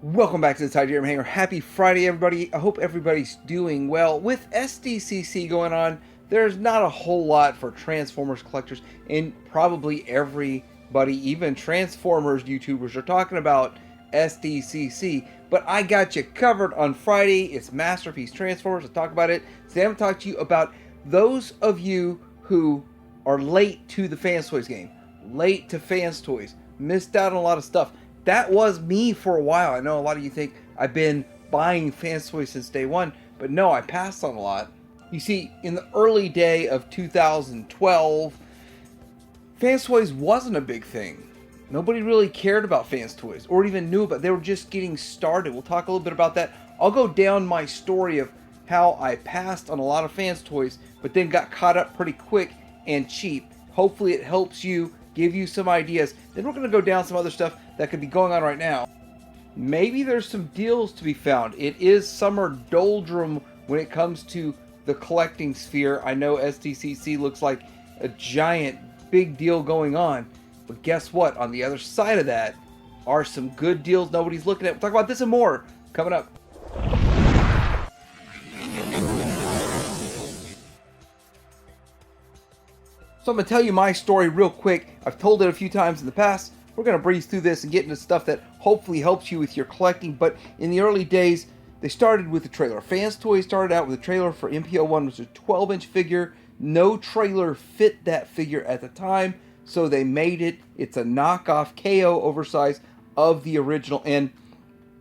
Welcome back to the Tide Hanger. Happy Friday, everybody. I hope everybody's doing well. With SDCC going on, there's not a whole lot for Transformers collectors, and probably everybody, even Transformers YouTubers, are talking about SDCC. But I got you covered on Friday. It's Masterpiece Transformers. I'll talk about it. Today I'm going to talk to you about those of you who are late to the Fanstoys game. Late to Fanstoys. Missed out on a lot of stuff. That was me for a while. I know a lot of you think I've been buying Fanstoys since day one, but no, I passed on a lot. You see, in the early day of 2012, Fanstoys wasn't a big thing. Nobody really cared about Fanstoys or even knew about it. They were just getting started. We'll talk a little bit about that. I'll go down my story of how I passed on a lot of Fanstoys, but then got caught up pretty quick and cheap. Hopefully it helps you, give you some ideas. Then we're going to go down some other stuff that could be going on right now. Maybe there's some deals to be found. It is summer doldrum when it comes to the collecting sphere. I know SDCC looks like a giant big deal going on, but guess what? On the other side of that are some good deals nobody's looking at. We'll talk about this and more coming up. So I'm going to tell you my story real quick. I've told it a few times in the past. We're going to breeze through this and get into stuff that hopefully helps you with your collecting. But in the early days, they started with a trailer. Fanstoys started out with a trailer for MPO1, which was a 12-inch figure. No trailer fit that figure at the time, so they made it. It's a knockoff KO oversize of the original. And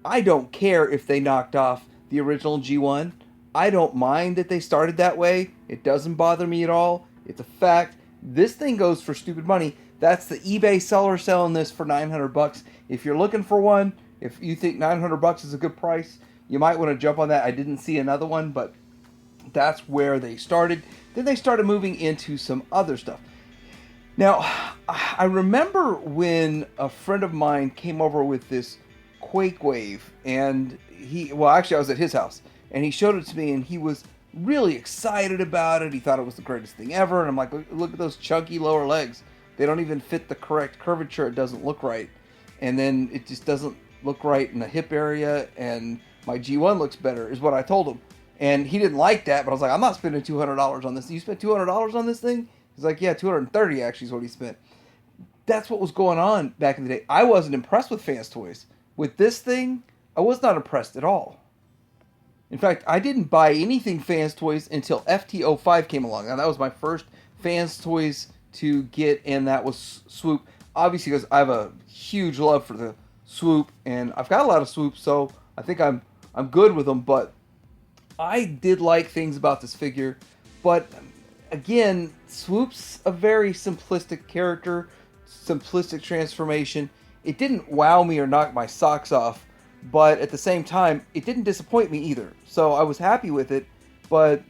I don't care if they knocked off the original G1. I don't mind that they started that way. It doesn't bother me at all. It's a fact. This thing goes for stupid money. That's the eBay seller selling this for $900. If you're looking for one, if you think $900 is a good price, you might want to jump on that. I didn't see another one, but that's where they started. Then they started moving into some other stuff. Now, I remember when a friend of mine came over with this Quake Wave, and actually I was at his house, and he showed it to me, and he was really excited about it. He thought it was the greatest thing ever, and I'm like, look at those chunky lower legs. They don't even fit the correct curvature. It doesn't look right. And then it just doesn't look right in the hip area, and my G1 looks better, is what I told him. And he didn't like that, but I was like, I'm not spending $200 on this. You spent $200 on this thing? He's like, yeah, $230 actually is what he spent. That's what was going on back in the day. I wasn't impressed with Fanstoys. With this thing, I was not impressed at all. In fact, I didn't buy anything Fanstoys until FT05 came along. Now, that was my first Fanstoys to get, and that was Swoop. Obviously, because I have a huge love for the Swoop, and I've got a lot of Swoops, so I think I'm good with them. But I did like things about this figure. But again, Swoop's a very simplistic character, simplistic transformation. It didn't wow me or knock my socks off, but at the same time, it didn't disappoint me either. So I was happy with it. But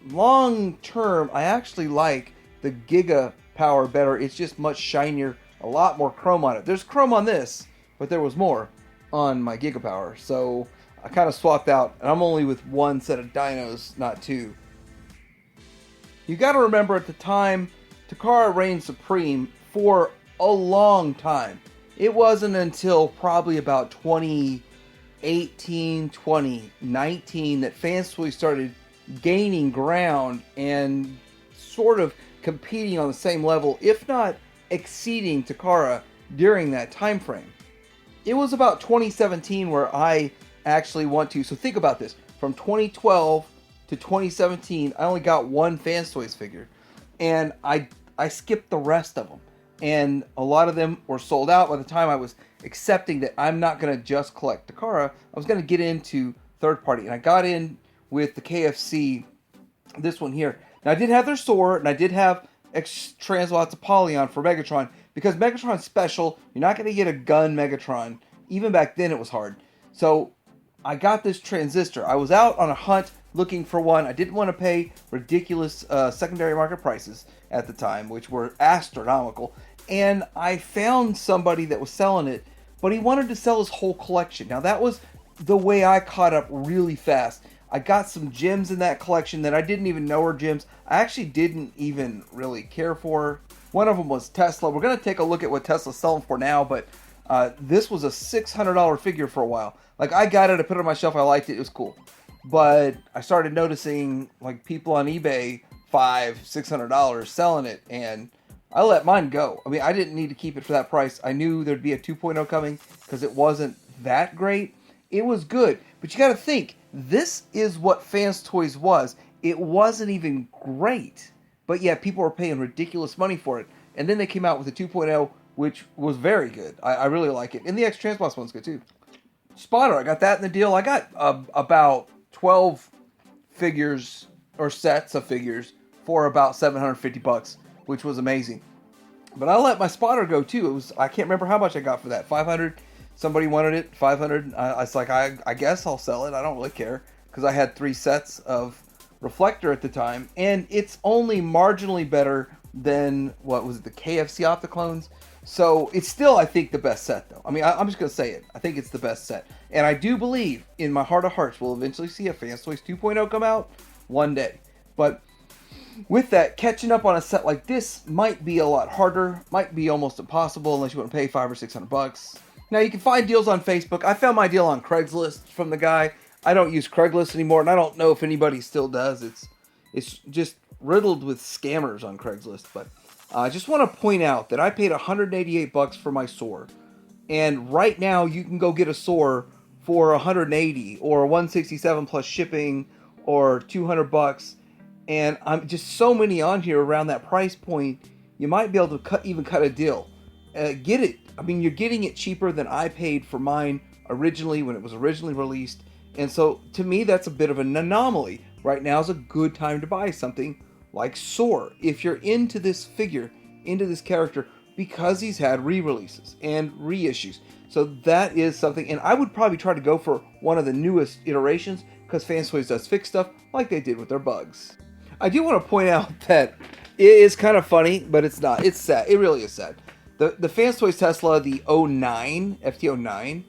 long term, I actually like the Giga Power better. It's just much shinier, a lot more chrome on it. There's chrome on this, but there was more on my Giga Power, so I kind of swapped out, and I'm only with one set of dinos, not two. You got to remember, at the time, Takara reigned supreme for a long time. It wasn't until probably about 2018, 2019 that Fanstoys started gaining ground and sort of competing on the same level, if not exceeding Takara during that time frame. It was about 2017 where I actually want to. So think about this. From 2012 to 2017, I only got one Fanstoys figure, and I skipped the rest of them. And a lot of them were sold out by the time I was accepting that I'm not going to just collect Takara. I was going to get into third party, and I got in with the KFC, this one here. Now, I did have their sword, and I did have Translots of Polyon for Megatron, because Megatron's special. You're not going to get a gun Megatron. Even back then, it was hard. So, I got this Transistor. I was out on a hunt looking for one. I didn't want to pay ridiculous secondary market prices at the time, which were astronomical. And I found somebody that was selling it, but he wanted to sell his whole collection. Now, that was the way I caught up really fast. I got some gems in that collection that I didn't even know were gems. I actually didn't even really care for. One of them was Tesla. We're going to take a look at what Tesla's selling for now, but This was a $600 figure for a while. Like, I got it, I put it on my shelf, I liked it, it was cool. But I started noticing, like, people on eBay, $500-$600 selling it, and I let mine go. I mean, I didn't need to keep it for that price. I knew there'd be a 2.0 coming because it wasn't that great. It was good, but you got to think, this is what Fanstoys was. It wasn't even great, but yeah, people were paying ridiculous money for it. And then they came out with a 2.0, which was very good. I really like it. And the X-Transbox one's good too. Spotter, I got that in the deal. I got about 12 figures or sets of figures for about $750, which was amazing. But I let my spotter go too. It was, I can't remember how much I got for that. 500. Somebody wanted it, 500. I was like, I guess I'll sell it. I don't really care because I had 3 sets of reflector at the time, and it's only marginally better than what was it, the KFC Opticlones. So it's still, I think, the best set though. I mean, I'm just gonna say it. I think it's the best set, and I do believe in my heart of hearts we'll eventually see a Fanstoys 2.0 come out one day. But with that, catching up on a set like this might be a lot harder, might be almost impossible unless you want to pay $500 or $600. Now, you can find deals on Facebook. I found my deal on Craigslist from the guy. I don't use Craigslist anymore, and I don't know if anybody still does. It's just riddled with scammers on Craigslist. But I just want to point out that I paid $188 for my Soar. And right now, you can go get a Soar for $180 or $167 plus shipping or $200. And I'm just so many on here around that price point, you might be able to cut a deal. Get it. I mean, you're getting it cheaper than I paid for mine originally when it was originally released. And so, to me, that's a bit of an anomaly. Right now is a good time to buy something like Soar. If you're into this figure, into this character, because he's had re-releases and reissues. So that is something, and I would probably try to go for one of the newest iterations, because Fanstoys does fix stuff like they did with their bugs. I do want to point out that it is kind of funny, but it's not. It's sad. It really is sad. The Fanstoys Tesla, the 09, FT09,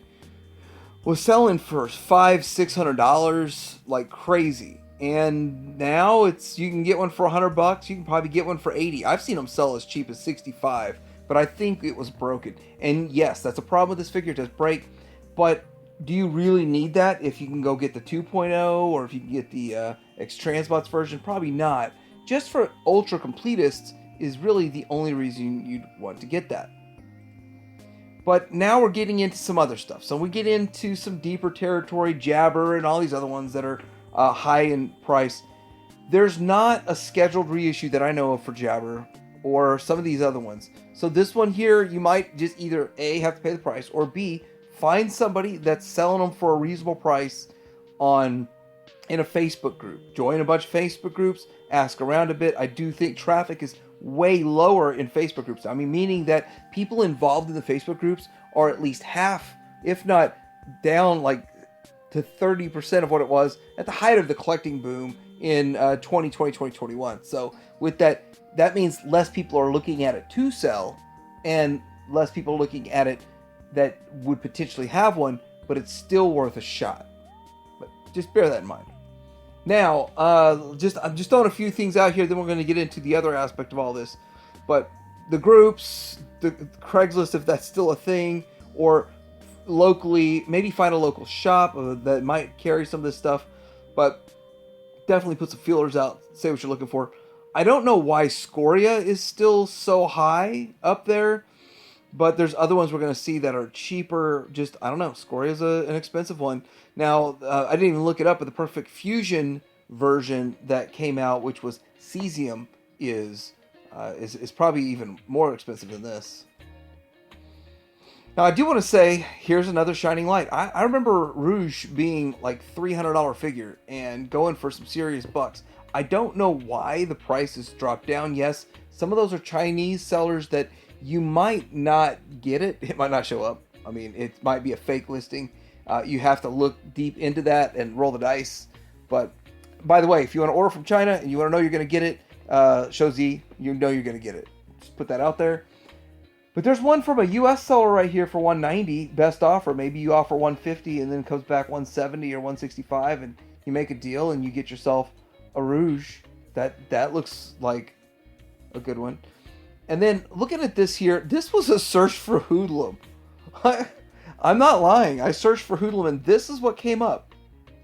was selling for $500-$600 like crazy. And now you can get one for $100. You can probably get one for $80. I've seen them sell as cheap as $65, but I think it was broken. And yes, that's a problem with this figure. It does break. But do you really need that if you can go get the 2.0 or if you can get the X-Transbox version? Probably not. Just for ultra completists is really the only reason you'd want to get that. But now we're getting into some other stuff. So we get into some deeper territory, Jabber and all these other ones that are high in price. There's not a scheduled reissue that I know of for Jabber or some of these other ones. So this one here, you might just either A, have to pay the price, or B, find somebody that's selling them for a reasonable price in a Facebook group. Join a bunch of Facebook groups, ask around a bit. I do think traffic is way lower in Facebook groups. I mean, meaning that people involved in the Facebook groups are at least half, if not down like to 30% of what it was at the height of the collecting boom in 2020, 2021. So with that means less people are looking at it to sell and less people looking at it that would potentially have one, but it's still worth a shot. But just bear that in mind. Now, I'm just throwing a few things out here, then we're going to get into the other aspect of all this. But the groups, the Craigslist, if that's still a thing, or locally, maybe find a local shop that might carry some of this stuff. But definitely put some feelers out, say what you're looking for. I don't know why Scoria is still so high up there, but there's other ones we're going to see that are cheaper. Just, I don't know, Scoria's an expensive one. Now, I didn't even look it up, but the Perfect Fusion version that came out, which was Cesium, is probably even more expensive than this. Now, I do want to say, here's another shining light. I remember Rouge being like $300 figure and going for some serious bucks. I don't know why the price has dropped down. Yes, some of those are Chinese sellers that you might not get it. It might not show up. I mean, it might be a fake listing. You have to look deep into that and roll the dice. But, by the way, if you want to order from China and you want to know you're going to get it, show Z, you know you're going to get it. Just put that out there. But there's one from a U.S. seller right here for $190, best offer. Maybe you offer $150 and then it comes back $170 or $165 and you make a deal and you get yourself a Rouge. That looks like a good one. And then looking at this here, this was a search for hoodlum. I'm not lying. I searched for Hoodlum, and this is what came up.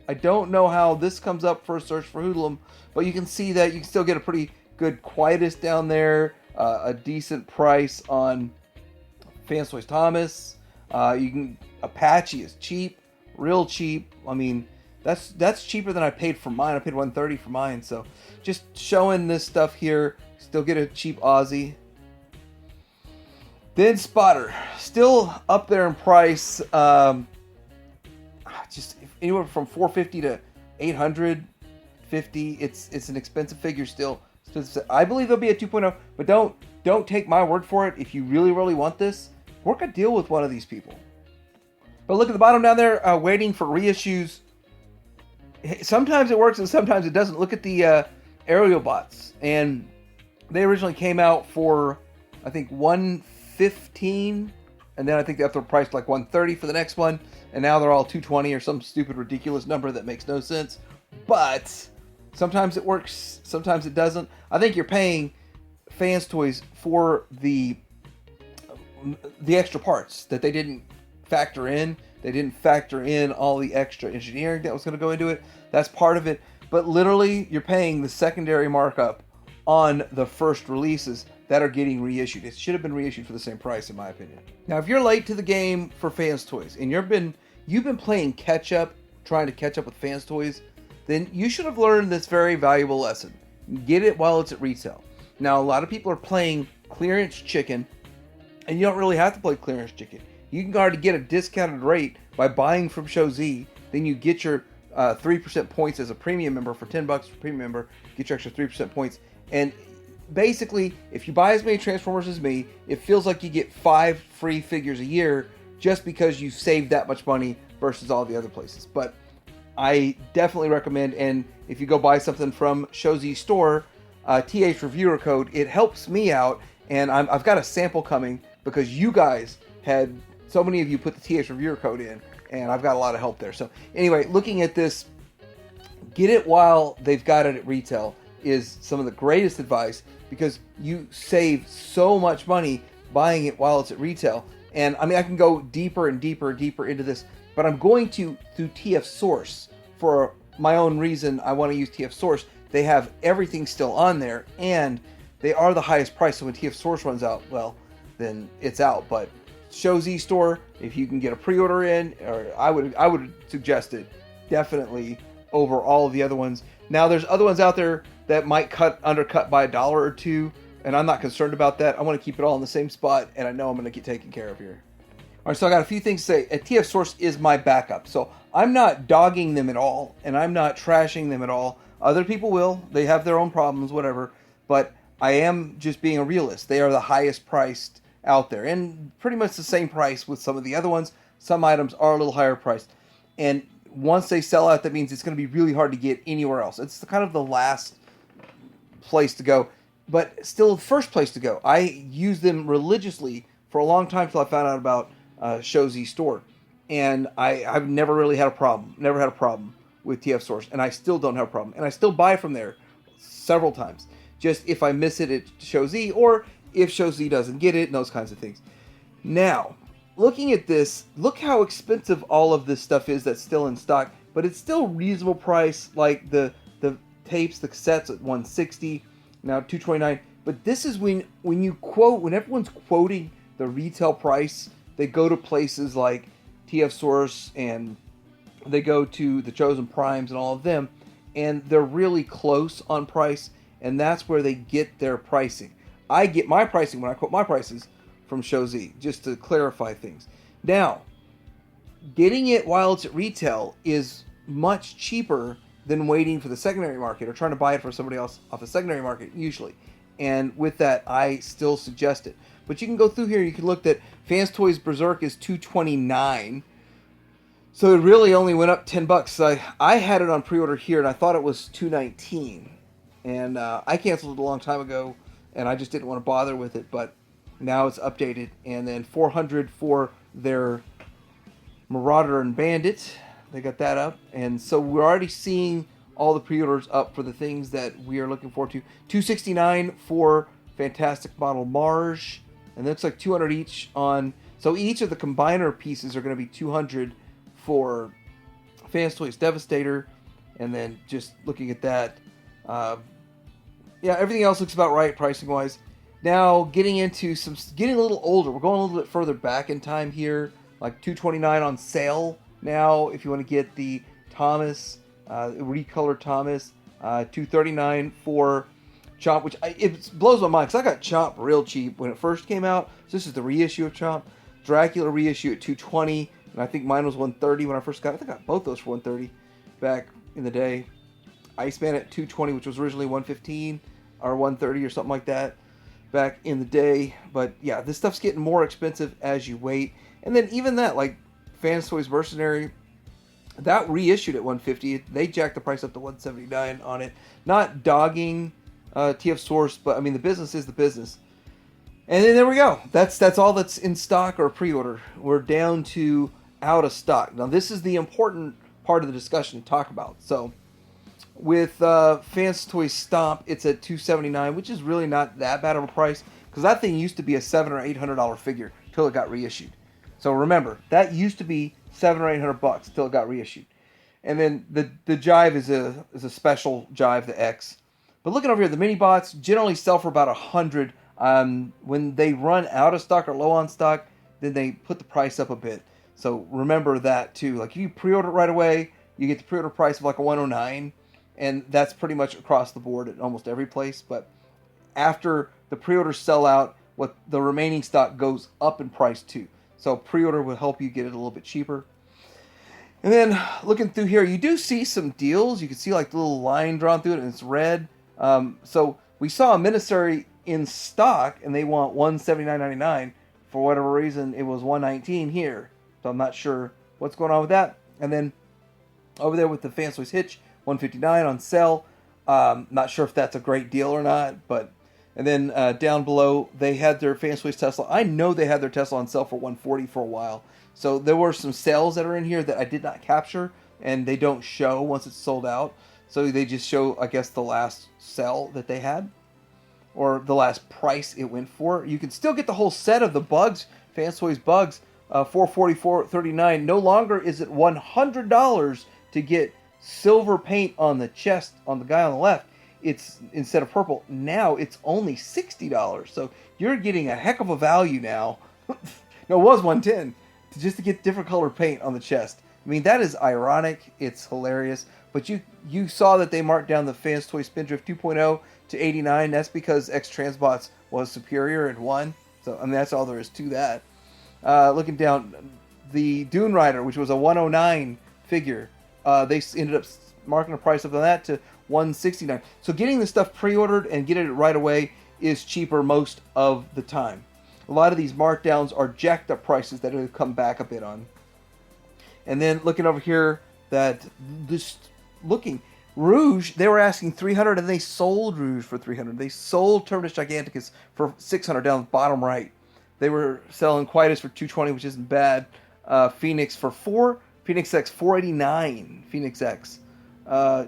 I don't know how this comes up for a search for Hoodlum, but you can see that you can still get a pretty good Quietus down there, a decent price on Fanstoys Thomas. Apache is cheap, real cheap. I mean, that's cheaper than I paid for mine. I paid $130 for mine, so just showing this stuff here. Still get a cheap Aussie. Then Spotter, still up there in price. Just anywhere from $450 to $850. It's an expensive figure still. I believe there'll be a 2.0, but don't take my word for it. If you really want this, work a deal with one of these people. But look at the bottom down there, waiting for reissues. Sometimes it works and sometimes it doesn't. Look at the aerial bots, and they originally came out for, I think, $115, and then I think they have to price like $130 for the next one, and now they're all $220 or some stupid ridiculous number that makes no sense. But sometimes it works, sometimes it doesn't. I think you're paying Fanstoys for the extra parts that they didn't factor in. They didn't factor in all the extra engineering that was going to go into it. That's part of it. But literally, you're paying the secondary markup on the first releases that are getting reissued. It should have been reissued for the same price, in my opinion. Now, if you're late to the game for Fanstoys and you've been playing catch up, trying to catch up with Fanstoys, then you should have learned this very valuable lesson. Get it while it's at retail. Now, a lot of people are playing clearance chicken, and you don't really have to play clearance chicken. You can already get a discounted rate by buying from Show Z. Then you get your 3% points as a premium member for $10 for premium member. Get your extra 3% points. And basically, if you buy as many Transformers as me, it feels like you get 5 free figures a year just because you saved that much money versus all the other places. But I definitely recommend, and if you go buy something from Show Z store, TH Reviewer code, it helps me out, and I've got a sample coming because you guys had, so many of you put the TH Reviewer code in, and I've got a lot of help there. So anyway, looking at this, get it while they've got it at retail is some of the greatest advice, because you save so much money buying it while it's at retail. And I mean, I can go deeper and deeper and deeper into this, but I'm going to through TF Source for my own reason. I want to use TF Source. They have everything still on there, and they are the highest price. So when TF Source runs out, well, then it's out. But Show Z store, if you can get a pre-order in, or I would suggest it definitely over all of the other ones. Now, there's other ones out there that might undercut by $1 or $2, and I'm not concerned about that. I want to keep it all in the same spot, and I know I'm going to get taken care of here. All right, so I got a few things to say. TF Source is my backup, so I'm not dogging them at all, and I'm not trashing them at all. Other people will. They have their own problems, whatever, but I am just being a realist. They are the highest priced out there, and pretty much the same price with some of the other ones. Some items are a little higher priced, and once they sell out, that means it's going to be really hard to get anywhere else. It's kind of the last place to go, but still the first place to go. I used them religiously for a long time till I found out about Show Z store, and I've never really had a problem. Never had a problem with TF Source, and I still don't have a problem. And I still buy from there several times. Just if I miss it at Show Z, or if Show Z doesn't get it, and those kinds of things. Now, looking at this, look how expensive all of this stuff is that's still in stock, but it's still reasonable price, like the tapes, the cassettes at $160, now $229. But this is when everyone's quoting the retail price, they go to places like TF Source, and they go to the Chosen Primes and all of them, and they're really close on price, and that's where they get their pricing. I get my pricing when I quote my prices from Show Z, just to clarify things. Now, getting it while it's at retail is much cheaper than waiting for the secondary market or trying to buy it from somebody else off the secondary market, usually. And with that, I still suggest it. But you can go through here, you can look that Fanstoys Berserk is $229. So it really only went up $10. So I had it on pre-order here, and I thought it was $219. And I canceled it a long time ago, and I just didn't want to bother with it. But now it's updated. And then $400 for their Marauder and Bandit. They got that up. And so we're already seeing all the pre-orders up for the things that we are looking forward to. $269 for Fantastic Model Marge. And it looks like $200 each on... So each of the combiner pieces are going to be 200 for Fanstoys Devastator, and then just looking at that, yeah, everything else looks about right pricing wise. Now getting a little older. We're going a little bit further back in time here, like $229 on sale now. If you want to get the Thomas, recolored Thomas, $239 for Chomp, which it blows my mind because I got Chomp real cheap when it first came out. So this is the reissue of Chomp. Dracula reissue at $220, and I think mine was $130 when I first got it. I think I got both those for $130 back in the day. Iceman at $220, which was originally $115 or $130 or something like that back in the day. But yeah, this stuff's getting more expensive as you wait. And then even that, like Fanstoys Mercenary, that reissued at $150. They jacked the price up to $179 on it. Not dogging TF Source, but I mean the business is the business. And then there we go. That's all that's in stock or pre-order. We're down to out of stock. Now this is the important part of the discussion to talk about. So with Fanstoys Stomp, it's at $279, which is really not that bad of a price because that thing used to be a $700 or $800 figure till it got reissued. So remember, that used to be $700 or $800 till it got reissued. And then the Jive is a special Jive, the X. But looking over here, the mini bots generally sell for about $100. When they run out of stock or low on stock, then they put the price up a bit. So remember that too. Like if you pre-order it right away, you get the pre-order price of like a $109, and that's pretty much across the board at almost every place. But after the pre-orders sell out, what the remaining stock goes up in price too. So pre-order will help you get it a little bit cheaper. And then looking through here, you do see some deals. You can see like the little line drawn through it, and it's red. So we saw a Minisery in stock, and they want $179.99. For whatever reason, it was $119 here. So I'm not sure what's going on with that. And then over there with the Fanstoys Hitch, $159 on sale. Not sure if that's a great deal or not, but and then down below they had their Fanstoys Tesla. I know they had their Tesla on sale for $140 for a while. So there were some sales that are in here that I did not capture, and they don't show once it's sold out. So they just show, I guess, the last sell that they had, or the last price it went for. You can still get the whole set of the bugs, Fanstoys bugs, $444.39. No longer is it $100 to get silver paint on the chest on the guy on the left. It's instead of purple. Now it's only $60. So you're getting a heck of a value now. No, it was $110 just to get different color paint on the chest. I mean, that is ironic. It's hilarious. But you saw that they marked down the Fanstoys Spindrift 2.0 to $89. That's because X Transbots was superior and won. So I mean, that's all there is to that. Looking down, the Dune Rider, which was a $109 figure, they ended up marking the price of that to $169. So getting the stuff pre-ordered and getting it right away is cheaper most of the time. A lot of these markdowns are jacked up prices that have come back a bit on. And then looking over here, Rouge, they were asking $300, and they sold Rouge for $300. They sold Terminus Giganticus for $600 down the bottom right. They were selling Quietus for $220, which isn't bad. Phoenix for $4. Phoenix X $489. Phoenix X.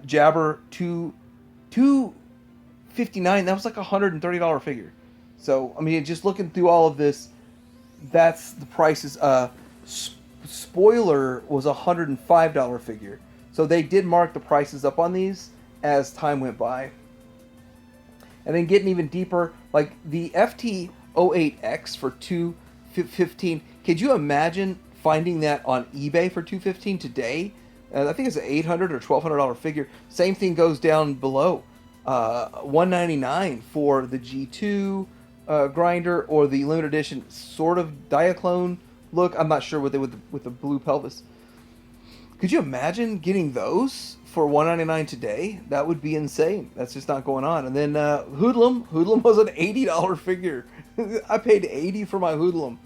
Jabber $259. That was like a $130 figure. So I mean, just looking through all of this, that's the prices. Spoiler was a $105 figure. So they did mark the prices up on these as time went by. And then getting even deeper, like the FT08X for $215. Could you imagine finding that on eBay for $215 today? I think it's an $800 or $1,200 figure. Same thing goes down below. $199 for the G2 grinder, or the limited edition sort of Diaclone look. I'm not sure what they with the blue pelvis. Could you imagine getting those for $199 today? That would be insane. That's just not going on. And then Hoodlum was an $80 figure. I paid $80 for my Hoodlum.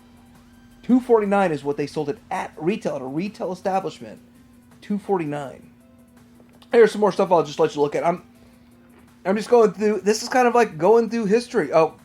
$249 is what they sold it at retail, at a retail establishment. $249. Here's some more stuff I'll just let you look at. I'm just going through. This is kind of like going through history. Oh,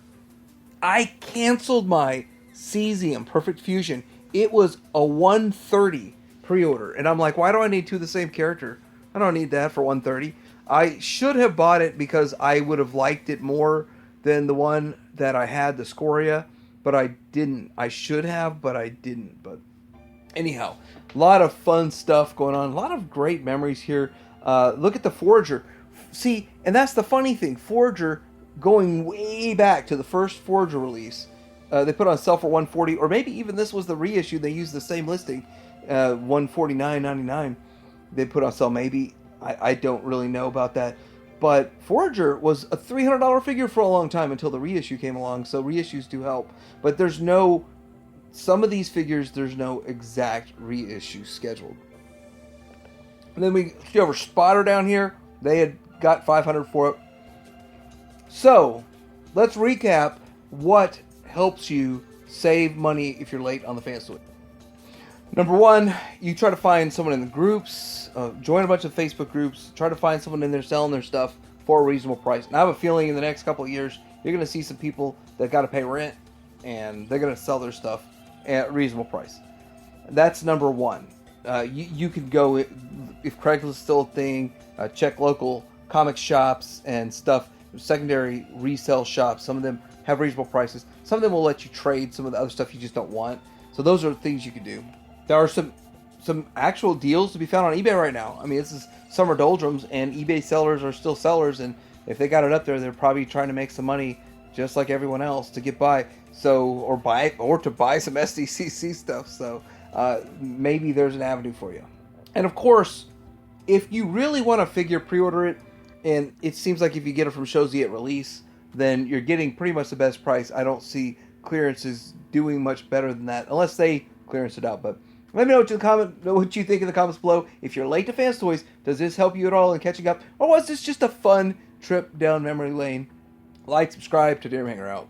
I canceled my Cesium Perfect Fusion. It was a $130 pre-order, and I'm like, why do I need two of the same character? I don't need that for $130. I should have bought it because I would have liked it more than the one that I had, the Scoria. but I didn't. I should have, but I didn't. But anyhow, a lot of fun stuff going on. A lot of great memories here. Look at the Forager. See, and that's the funny thing. Forager, going way back to the first Forager release, they put on sale for $140, or maybe even this was the reissue. They used the same listing, $149.99. They put on sale. Maybe I don't really know about that. But Forager was a $300 figure for a long time until the reissue came along. So reissues do help, but there's no. Some of these figures, there's no exact reissue scheduled. And then we see over Spotter down here. They had got $500 for it. So let's recap what helps you save money if you're late on the Fanstoys. Number one, you try to find someone in the groups, join a bunch of Facebook groups, try to find someone in there selling their stuff for a reasonable price. And I have a feeling in the next couple of years, you're going to see some people that got to pay rent, and they're going to sell their stuff at a reasonable price. That's number one. You could go, if Craigslist is still a thing, check local comic shops and stuff, secondary resale shops. Some of them have reasonable prices. Some of them will let you trade some of the other stuff you just don't want. So those are things you can do. There are some actual deals to be found on eBay right now. I mean, this is summer doldrums, and eBay sellers are still sellers, and if they got it up there, they're probably trying to make some money just like everyone else to get by. So, or to buy some SDCC stuff. So maybe there's an avenue for you. And of course, if you really want a figure, pre-order it. And it seems like if you get it from Shozy at release, then you're getting pretty much the best price. I don't see clearances doing much better than that, unless they clearance it out. But let me know what you think in the comments below. If you're late to Fanstoys, does this help you at all in catching up? Or was this just a fun trip down memory lane? Like, subscribe to Dear Hanger out.